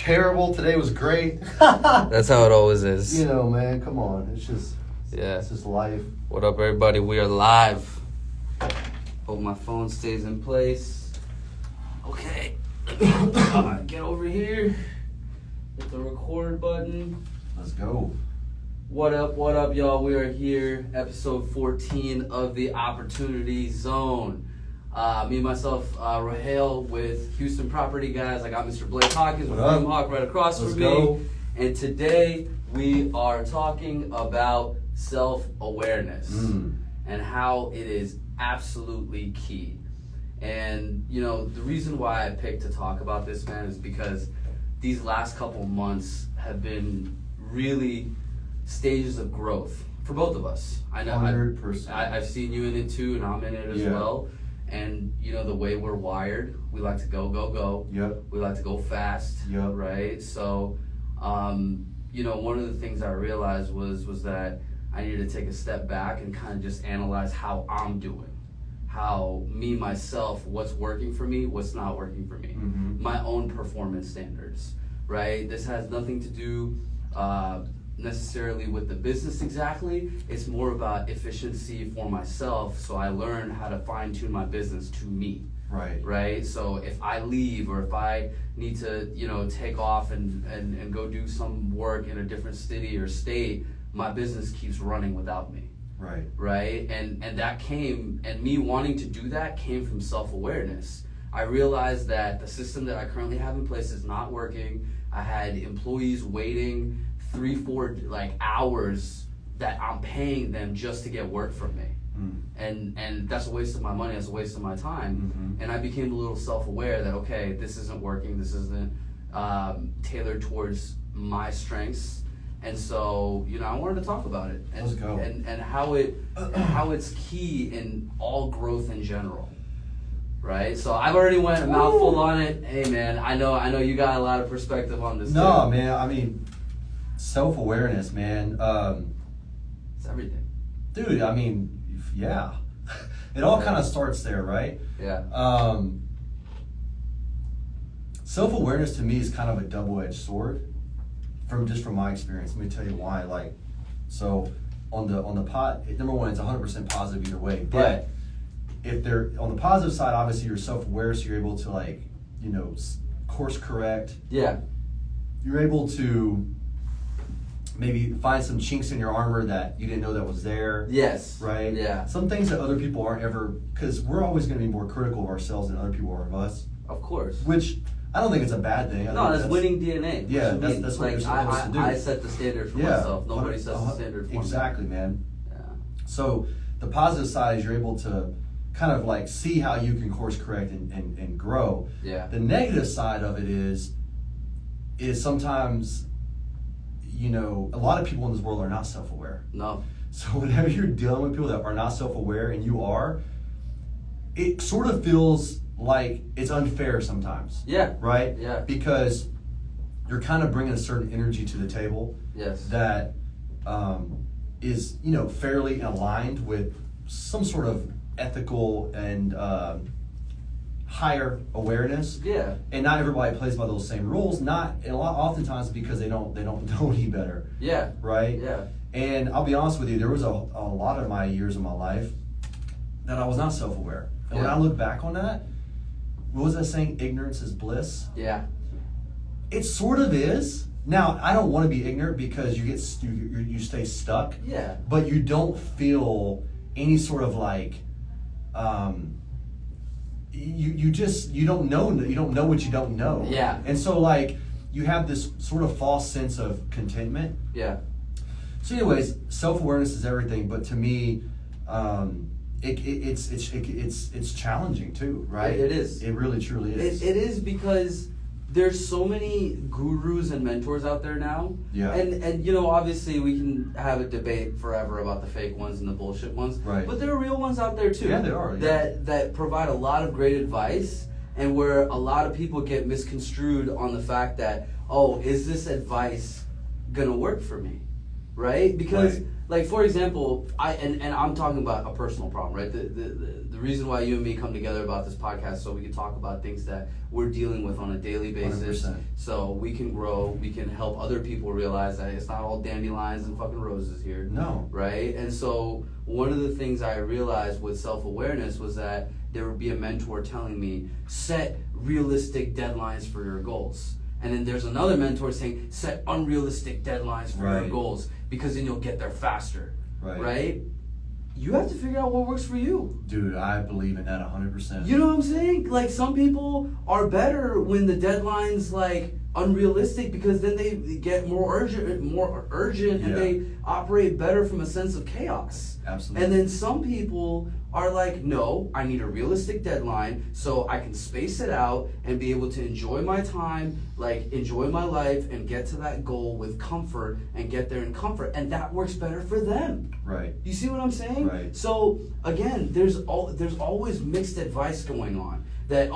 terrible. Today was great. That's how it always is. You know, man, come on. It's just life. What up, everybody? We are live. Hope my phone stays in place. Okay. Get over here. Hit the record button. Let's go. What up, y'all? We are here, episode 14 of the Opportunity Zone. Me and myself, Rahel with Houston Property Guys. I got Mr. Blake Hawkins with Freedom Hawk right across from me. And today we are talking about self-awareness and how it is absolutely key. And, you know, the reason why I picked to talk about this, man, is because these last couple months have been really stages of growth for both of us. I know 100%. I've seen you in it too, and I'm in it as well. And you know, the way we're wired, we like to go. Yep. We like to go fast. Yep. Right. So, you know, one of the things I realized was that I needed to take a step back and kind of just analyze how I'm doing, how me myself, what's working for me, what's not working for me, my own performance standards. Right. This has nothing to do necessarily with the business exactly. It's more about efficiency for myself, so I learn how to fine-tune my business to me. Right. So if I leave, or if I need to, you know, take off and go do some work in a different city or state, my business keeps running without me. Right. And that came, and me wanting to do that came from self-awareness. I realized that the system that I currently have in place is not working. I had employees waiting 3-4 like hours that I'm paying them just to get work from me. And that's a waste of my money, that's a waste of my time. And I became a little self-aware that, okay, this isn't working, this isn't tailored towards my strengths. And so, you know, I wanted to talk about it and, Let's go. and how it's key in all growth in general. Right? So I've already went a mouthful on it. Hey man, I know you got a lot of perspective on this. No, too. man, I mean, self-awareness, man. It's everything. Dude, I mean, yeah. It all kind of starts there, right? Yeah. Self-awareness to me is kind of a double-edged sword from my experience. Let me tell you why. Like, so on the pot, number one, it's 100% positive either way. But if they're on the positive side, obviously you're self-aware, so you're able to, like, you know, course correct. Yeah. You're able to maybe find some chinks in your armor that you didn't know that was there. Yes. Right? Yeah. Some things that other people aren't ever, because we're always going to be more critical of ourselves than other people are of us. Of course. Which I don't think it's a bad thing. No, that's winning DNA. Yeah, that's what like, you're supposed to do. I set the standard for myself. Nobody sets the standard for me. Exactly, man. Yeah. So the positive side is you're able to kind of like see how you can course correct and grow. Yeah. The negative side of it is sometimes, you know, a lot of people in this world are not self-aware. No. So whenever you're dealing with people that are not self-aware, and you are, it sort of feels like it's unfair sometimes. Yeah. Right? Yeah. Because you're kind of bringing a certain energy to the table. Yes. That is, you know, fairly aligned with some sort of ethical and higher awareness. Yeah. And not everybody plays by those same rules. Oftentimes because they don't know any better. Yeah. Right? Yeah. And I'll be honest with you, there was a lot of my years of my life that I was not self-aware. And when I look back on that, what was that saying? Ignorance is bliss. Yeah. It sort of is. Now, I don't want to be ignorant because you stay stuck. Yeah. But you don't feel any sort of like you don't know what you don't know. Yeah. And so like you have this sort of false sense of contentment. Yeah. So anyways, self-awareness is everything, but to me, it's challenging too, right? It is. It really truly is. It is, because there's so many gurus and mentors out there now. Yeah. And you know, obviously we can have a debate forever about the fake ones and the bullshit ones. Right. But there are real ones out there too. Yeah, there are. Yeah. That provide a lot of great advice, and where a lot of people get misconstrued on the fact that, oh, is this advice gonna work for me? right? Because Right. like for example, and I'm talking about a personal problem, right? The reason why you and me come together about this podcast so we can talk about things that we're dealing with on a daily basis, 100%. so we can grow, we can help other people realize that it's not all dandelions and fucking roses here. No. Right? And so one of the things I realized with self-awareness was that there would be a mentor telling me, set realistic deadlines for your goals. And then there's another mentor saying, set unrealistic deadlines for your Right. goals, because then you'll get there faster. Right. Right? You have to figure out what works for you. Dude, I believe in that 100%. You know what I'm saying? Like, some people are better when the deadline's like unrealistic, because then they get more urgent, and Yeah. they operate better from a sense of chaos. Absolutely. And then some people are like, no, I need a realistic deadline so I can space it out and be able to enjoy my time, like enjoy my life, and get to that goal with comfort and get there in comfort. And that works better for them. Right. You see what I'm saying? Right. So again, there's always mixed advice going on. That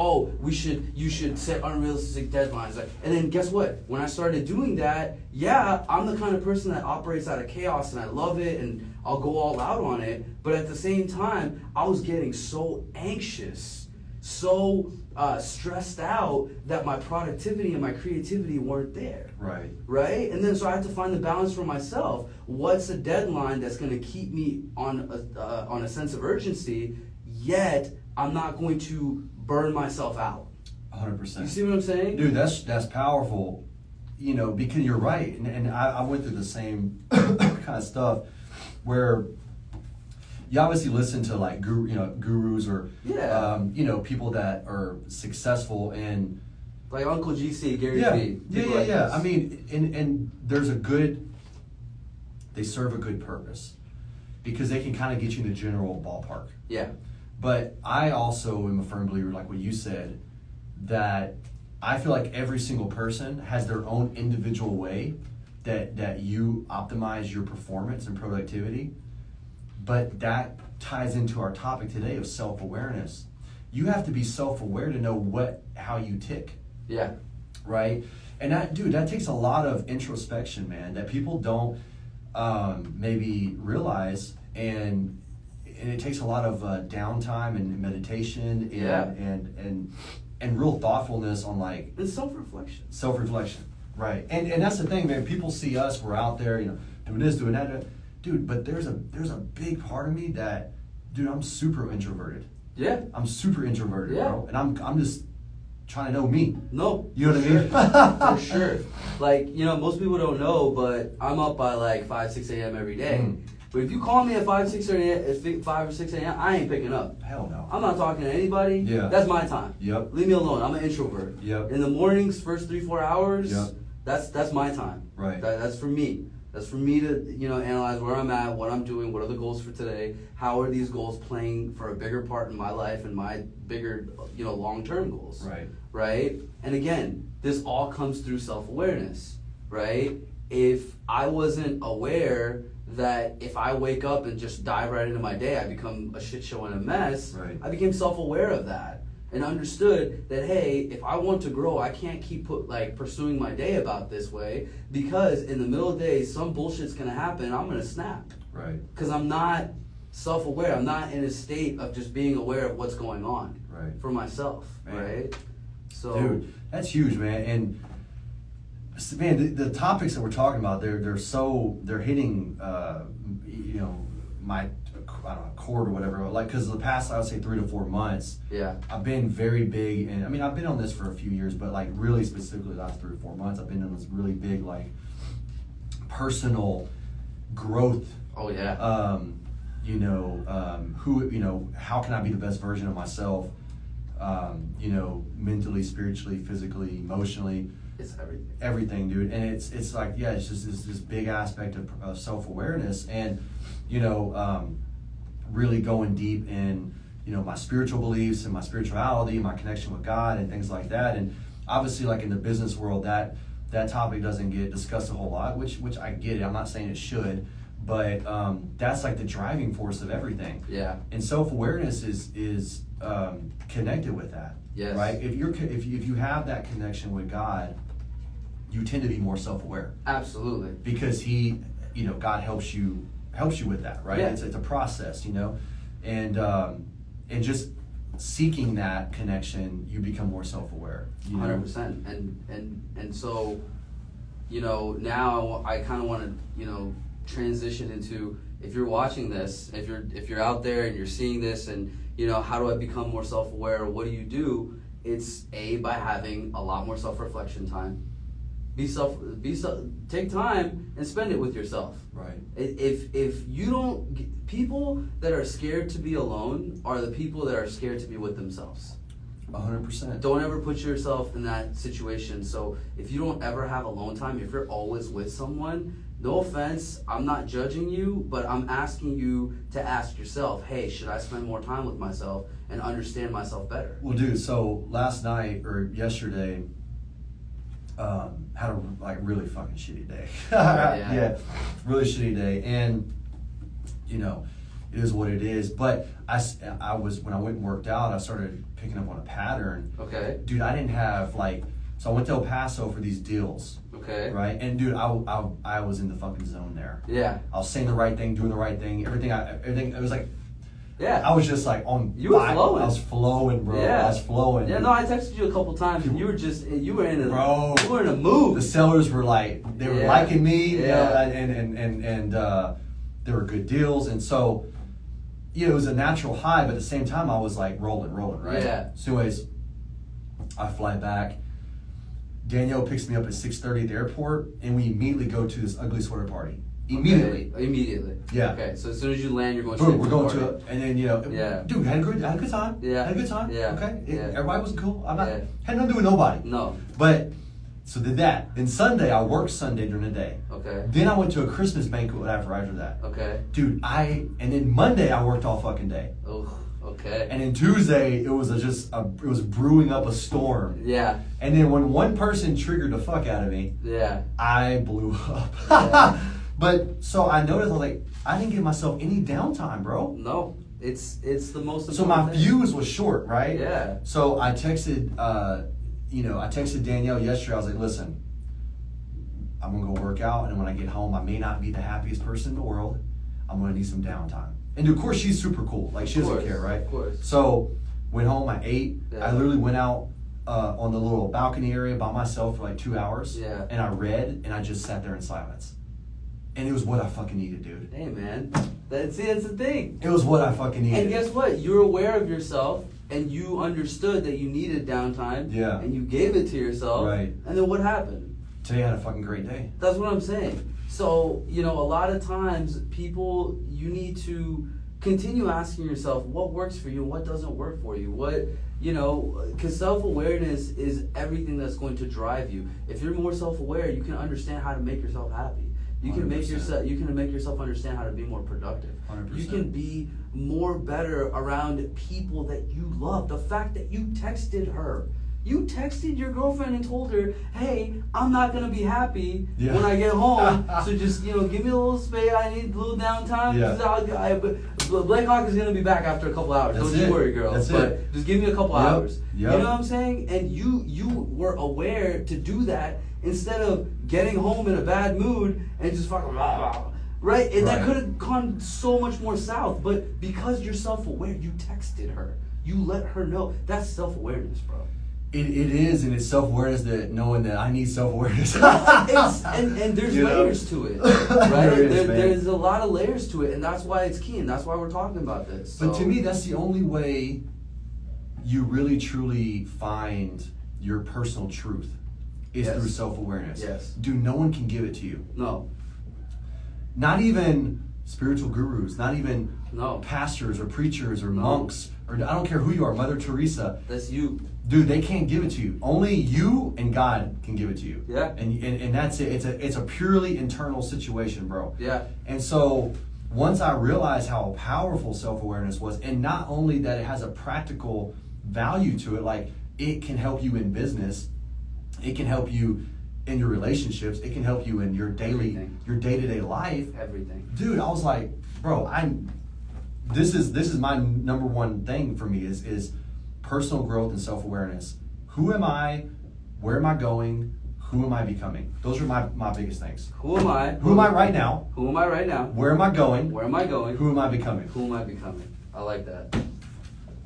you should set unrealistic deadlines. And then guess what? When I started doing that, yeah, I'm the kind of person that operates out of chaos, and I love it, and I'll go all out on it. But at the same time, I was getting so anxious, so stressed out, that my productivity and my creativity weren't there. Right. Right? And then so I had to find the balance for myself. What's a deadline that's going to keep me on a sense of urgency, yet I'm not going to burn myself out. 100%. You see what I'm saying? Dude, that's powerful. You know, because you're right, and I went through the same kind of stuff where you obviously listen to like gurus or Yeah. people that are successful in Like Uncle GC, Gary yeah, Vee. yeah, people yeah, like yeah. this. I mean, and they serve a good purpose because they can kind of get you in the general ballpark. Yeah. But I also am a firm believer, like what you said, that I feel like every single person has their own individual way that you optimize your performance and productivity. But that ties into our topic today of self-awareness. You have to be self-aware to know how you tick, Yeah. right? And that takes a lot of introspection, man, that people don't maybe realize, and it takes a lot of downtime and meditation and real thoughtfulness on like And self-reflection. self-reflection, right? And that's the thing, man. People see us, we're out there, doing this, doing that, dude. But there's a big part of me that, dude, I'm super introverted. Yeah. I'm super introverted, Yeah. bro. And I'm just trying to know me. No. You know what I mean? For sure. Like, most people don't know, but I'm up by like 5, 6 a.m. every day. Mm. But if you call me at 5 or 6 a.m., I ain't picking up. Hell no. I'm not talking to anybody. Yeah. That's my time. Yep. Leave me alone. I'm an introvert. Yep. In the mornings, first 3-4 hours, Yep. that's my time. Right. That's for me. That's for me to, analyze where I'm at, what I'm doing, what are the goals for today, how are these goals playing for a bigger part in my life and my bigger, long-term goals. Right. Right? And again, this all comes through self-awareness, right? If I wasn't aware that if I wake up and just dive right into my day, I become a shit show and a mess, Right. I became self-aware of that and understood that, hey, if I want to grow, I can't keep pursuing my day about this way, because in the middle of the day, some bullshit's gonna happen and I'm gonna snap. Right. Because I'm not self-aware. I'm not in a state of just being aware of what's going on Right. for myself, Man. right? So, Dude, that's huge, man. And man, the topics that we're talking about, they're hitting my chord or whatever. Like, because the past, I would say 3 to 4 months, yeah, I've been very big, and I mean, I've been on this for a few years, but like really specifically the last 3 or 4 months, I've been on this really big like personal growth. oh yeah, How can I be the best version of myself? Mentally, spiritually, physically, emotionally, it's everything. everything, dude. And it's like, yeah, it's just this big aspect of self-awareness, and really going deep in my spiritual beliefs and my spirituality and my connection with God and things like that. And obviously, like in the business world, that topic doesn't get discussed a whole lot, which I get it. I'm not saying it should, but that's like the driving force of everything. Yeah, And self-awareness is connected with that. Yes. Right. If you have that connection with God, you tend to be more self-aware absolutely. because He God helps you with that, right? Yeah. It's a process, and just seeking that connection, you become more self-aware. 100%. And so, now I kind of want to, transition into, if you're watching this, if you're out there and you're seeing this, and how do I become more self-aware? What do you do? It's by having a lot more self-reflection time. Take time and spend it with yourself. Right. If you don't, people that are scared to be alone are the people that are scared to be with themselves. 100%. Don't ever put yourself in that situation. So if you don't ever have alone time, if you're always with someone, no offense, I'm not judging you, but I'm asking you to ask yourself, hey, should I spend more time with myself and understand myself better? Well, dude, so last night or yesterday, had a really fucking shitty day. Yeah, really shitty day, and it is what it is. But I was, when I went and worked out, I started picking up on a pattern. Okay. Dude, I didn't have so I went to El Paso for these deals. Okay. Right, and dude, I was in the fucking zone there. Yeah. I was saying the right thing, doing the right thing, everything. It was like. Yeah. I was just like on. You were flowing. I was flowing, bro. Yeah. I was flowing. Yeah, no, I texted you a couple times, and you were in a Bro. You were in a mood. The sellers were they were liking me, Yeah. and there were good deals, and so it was a natural high, but at the same time I was rolling, right? Yeah. So anyways, I fly back. Danielle picks me up at 6:30 at the airport, and we immediately go to this ugly sweater party. Immediately. Okay. Immediately. Yeah. Okay, so as soon as you land, you're going Boom, straight we're to going the to party. it, and then Yeah. dude, had a good time. Yeah. Had a good time. Yeah. Okay. Yeah. Everybody was cool. I'm not Yeah. had nothing to do with nobody. No. But so did that. Then Sunday, I worked Sunday during the day. Okay. Then I went to a Christmas banquet after that. Okay. Dude, and then Monday I worked all fucking day. Oh. Okay. And then Tuesday it was it was brewing up a storm. Yeah. And then when one person triggered the fuck out of me, Yeah. I blew up. Yeah. But so I noticed I didn't give myself any downtime, bro. No. It's the most important So my thing. fuse was short, right? Yeah. So I texted Danielle yesterday. I was like, listen, I'm gonna go work out, and when I get home, I may not be the happiest person in the world. I'm gonna need some downtime. And of course, she's super cool. She doesn't care, right? Of course. So went home. I ate. Yeah. I literally went out on the little balcony area by myself for 2 hours. Yeah. And I read, and I just sat there in silence. And it was what I fucking needed, dude. Hey, man. That's the thing. It was what I fucking needed. And guess what? You're aware of yourself, and you understood that you needed downtime. Yeah. And you gave it to yourself. Right. And then what happened? Today I had a fucking great day. That's what I'm saying. So, a lot of times, people, you need to continue asking yourself what works for you and what doesn't work for you. Because self-awareness is everything that's going to drive you. If you're more self-aware, you can understand how to make yourself happy. You can make 100%. you can make yourself understand how to be more productive. 100%. You can be more better around people that you love. The fact that you texted her. You texted your girlfriend and told her, hey, I'm not going to be happy when I get home. So just, give me a little space. I need a little downtime. Yeah. Black Hawk is going to be back after a couple hours. That's Don't it. you worry, girl. That's but it. just give me a couple hours. Yep. You know what I'm saying? And you were aware to do that instead of getting home in a bad mood and just fucking right? And that Right. could have gone so much more south. But because you're self-aware, you texted her. You let her know. That's self-awareness, bro. It is, and it's self-awareness, that knowing that I need self-awareness. and there's layers to it, right? There is, man. There's a lot of layers to it, and that's why it's key, and that's why we're talking about this. But So- to me, that's the only way you really truly find your personal truth is Yes. through self-awareness. Yes. Dude, no one can give it to you. No. Not even spiritual gurus, not even No. pastors or preachers or No. monks, or I don't care who you are, Mother Teresa. That's you. Dude, they can't give it to you. Only you and God can give it to you. Yeah. And that's it. It's a purely internal situation, bro. Yeah. And so once I realized how powerful self-awareness was, and not only that it has a practical value to it, it can help you in business, it can help you in your relationships, it can help you in your day-to-day life. Everything. Dude, I was like, bro, this is my number one thing for me is personal growth and self-awareness. Who am I? Where am I going? who am I becoming? Those are my biggest things. Who am I? Who am I right now? Who am I right now? Where am I going? Where am I going? Who am I becoming? Who am I becoming? I like that.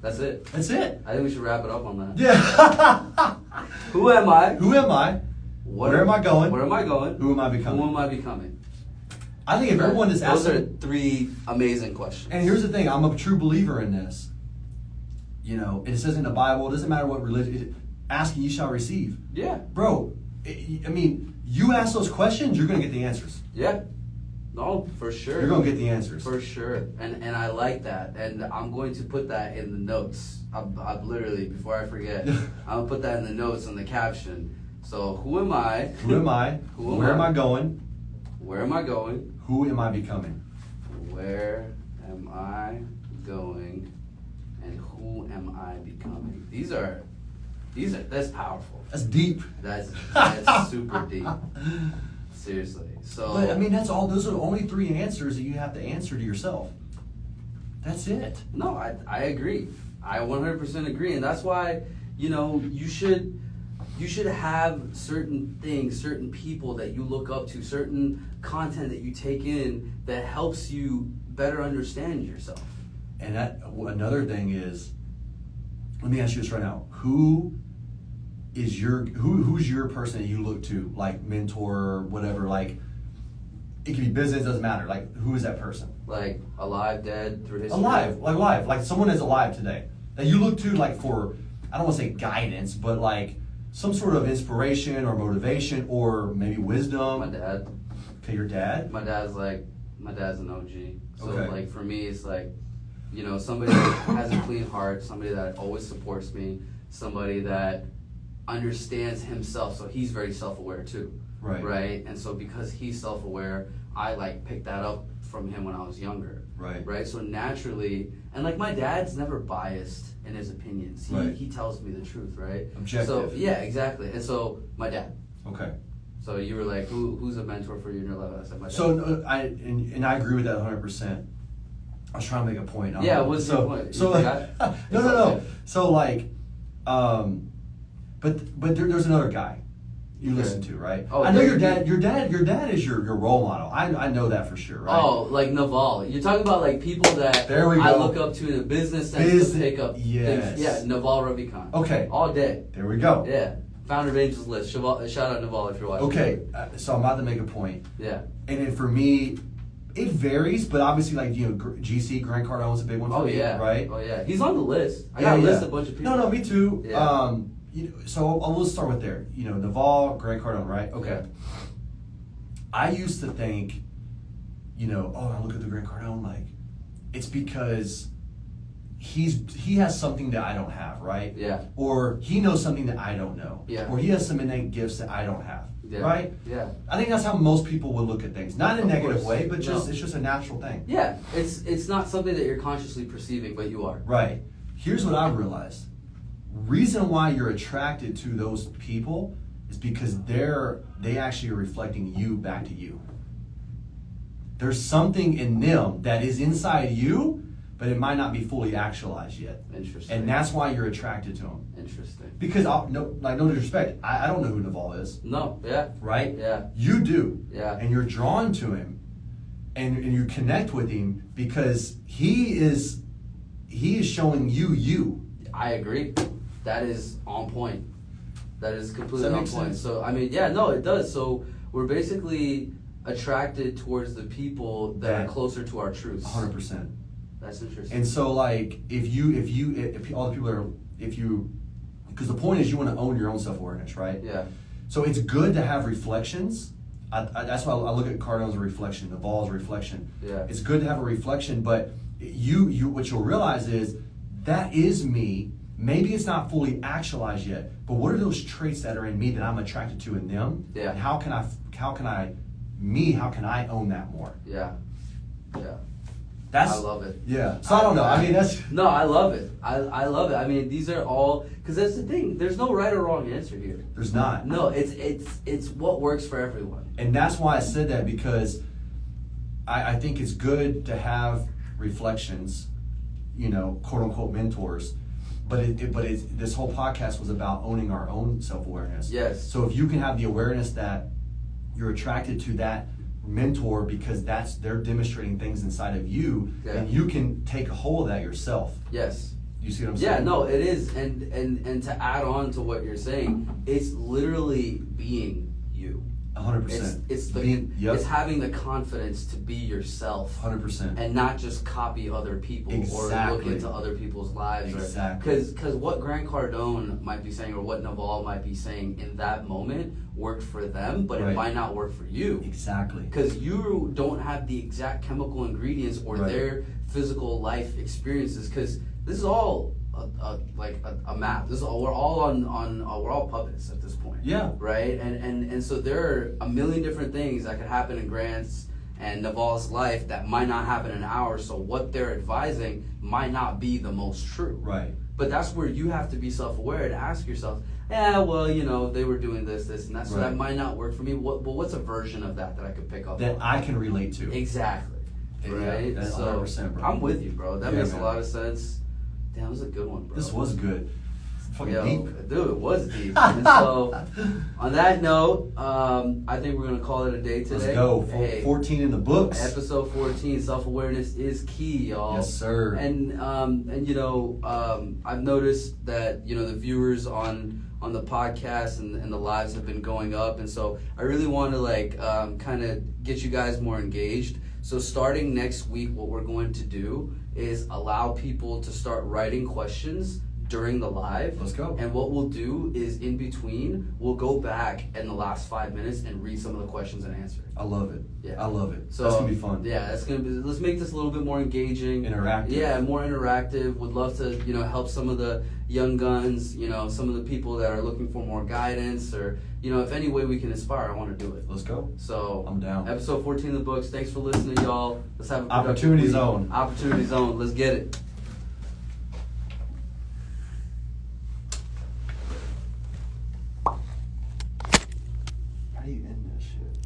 That's it. That's it. I think we should wrap it up on that. Yeah. Who am I? Who am I? Where am I going? Where am I going? Who am I becoming? Who am I becoming? I think if everyone just asks Those are them, 3 amazing questions. and here's the thing, I'm a true believer in this. You know, it says in the Bible, it doesn't matter what religion, asking you shall receive. Yeah. Bro, I mean, you ask those questions, you're going to get the answers. Yeah. No, for sure. You're going to get the answers. For sure. And I like that. And I'm going to put that in the notes. I'm literally, before I forget, I'm going to put that in the notes in the caption. So, who am I? Who am I? Who am Where am I? I going? Where am I going? Who am I becoming? Where am I going? And who am I becoming? That's powerful. That's deep. That's super deep. Seriously. So But I mean, those are the only 3 answers that you have to answer to yourself. That's it. no, I agree. I 100% agree, and that's why, you know, you should have certain things, certain people that you look up to, certain content that you take in that helps you better understand yourself. And another thing is, let me ask you this right now: who's your person that you look to, like mentor, whatever? Like, it can be business, doesn't matter. Like, who is that person? Like alive, dead, through history. Alive, like someone is alive today that you look to, like for, I don't want to say guidance, but like some sort of inspiration or motivation or maybe wisdom. My dad. Okay, your dad. My dad's an OG. So Okay. like for me, it's like, you know, somebody that has a clean heart, somebody that always supports me, somebody that understands himself. So he's very self-aware too. Right. Right. And so because he's self-aware, I like picked that up from him when I was younger. Right. Right. So naturally, and like my dad's never biased in his opinions. Right. He tells me the truth. Right. Objective. So yeah, exactly. And so my dad. Okay. So you were like, who's a mentor for you in your life? I said, my dad. So I agree with that 100%. I was trying to make a point. Yeah, what's your point? You So forgot? no. Okay. So like, but there's another guy you Okay. listen to, right? Oh, I know your there- dad is your role model. I know that for sure, right? Oh, like Naval. You're talking about like people that There we I go. look up to in the business sense to pick up Yes. things. Yeah, Naval Ravikant. Okay. All day. There we go. Yeah. Founder of Angels List. Shout out Naval if you're watching. Okay, so I'm about to make a point, Yeah. and then for me, it varies, but obviously, like, you know, GC, Grant Cardone's a big one for Oh me, yeah. right? Oh yeah. He's on the list. I got a list of a bunch of people. No, me too. Yeah. You know, so let's start with there. You know, Naval, Grant Cardone, right? Okay. Yeah. I used to think, you know, oh, I look at the Grant Cardone, like, it's because he has something that I don't have, right? Yeah. Or he knows something that I don't know. Yeah. Or he has some innate gifts that I don't have. Yeah. Right? Yeah. I think that's how most people would look at things. Not in a Of negative course. way, but No. it's just a natural thing. Yeah. It's not something that you're consciously perceiving, but you are. Right. Here's what I've realized. Reason why you're attracted to those people is because they actually are reflecting you back to you. There's something in them that is inside you, but it might not be fully actualized yet. Interesting. And that's why you're attracted to them. Interesting. Because, no disrespect, I don't know who Naval is, No. Yeah. right? Yeah. You do. Yeah. And you're drawn to him, and you connect with him because he is showing you. I agree. That is on point. That is completely Does that on make point. sense? So I mean, yeah, no, it does. So we're basically attracted towards the people that are That- closer to our truths. 100%. That's interesting. And so, like, if all the people are, because the point is you want to own your own self-awareness, right? yeah. So it's good to have reflections. That's why I look at Cardone's a reflection, Naval's a reflection. Yeah. It's good to have a reflection, but what you'll realize is that is me. Maybe it's not fully actualized yet, but what are those traits that are in me that I'm attracted to in them? Yeah. And how can I own that more? Yeah. Yeah. That's I love it. Yeah. So I don't know. I mean, that's No, I love it. I love it. I mean, these are all because that's the thing. There's no right or wrong answer here. there's not. No, it's what works for everyone. And that's why I said that, because I think it's good to have reflections, you know, quote unquote mentors. This whole podcast was about owning our own self-awareness. Yes. So if you can have the awareness that you're attracted to that mentor because they're demonstrating things inside of you, and you can take a hold of that yourself. Yes. You see what I'm saying? Yeah, no, it is. And to add on to what you're saying, it's literally being you. 100%. It's having the confidence to be yourself. 100%. And not just copy other people or look into other people's lives. Exactly. Because what Grant Cardone might be saying or what Naval might be saying in that moment worked for them, but it might not work for you. Exactly. Because you don't have the exact chemical ingredients or their physical life experiences. Because this is all a map. This is all, we're all puppets at this point. Yeah. Right. And so there are a million different things that could happen in Grant's and Naval's life that might not happen in ours. So what they're advising might not be the most true. Right. But that's where you have to be self-aware to ask yourself, well, they were doing this, and that, so that might not work for me. What's a version of that I could pick up that on? I can relate to? Exactly. Right. That's 100%, bro. I'm with you, bro. That makes man. a lot of sense. Damn, that was a good one, bro. This was good. Fucking deep. Dude, it was deep. And so, on that note, I think we're gonna call it a day today. Let's go. Hey, 14 in the books. Episode 14. Self-awareness is key, y'all. Yes, sir. And I've noticed that the viewers on the podcast and the lives have been going up, and so I really want to kind of get you guys more engaged. So starting next week, what we're going to do is allow people to start writing questions during the live. Let's go. And what we'll do is in between, we'll go back in the last 5 minutes and read some of the questions and answer. I love it. Yeah. I love it. So that's gonna be fun. Yeah, that's gonna be. Let's make this a little bit more engaging, Interactive. Yeah, more interactive. Would love to, help some of the young guns. Some of the people that are looking for more guidance, or if any way we can inspire, I want to do it. Let's go. So I'm down. Episode 14 of the books. Thanks for listening, y'all. Let's have a productive Opportunity week. zone. Opportunity zone. Let's get it. How do you end this shit?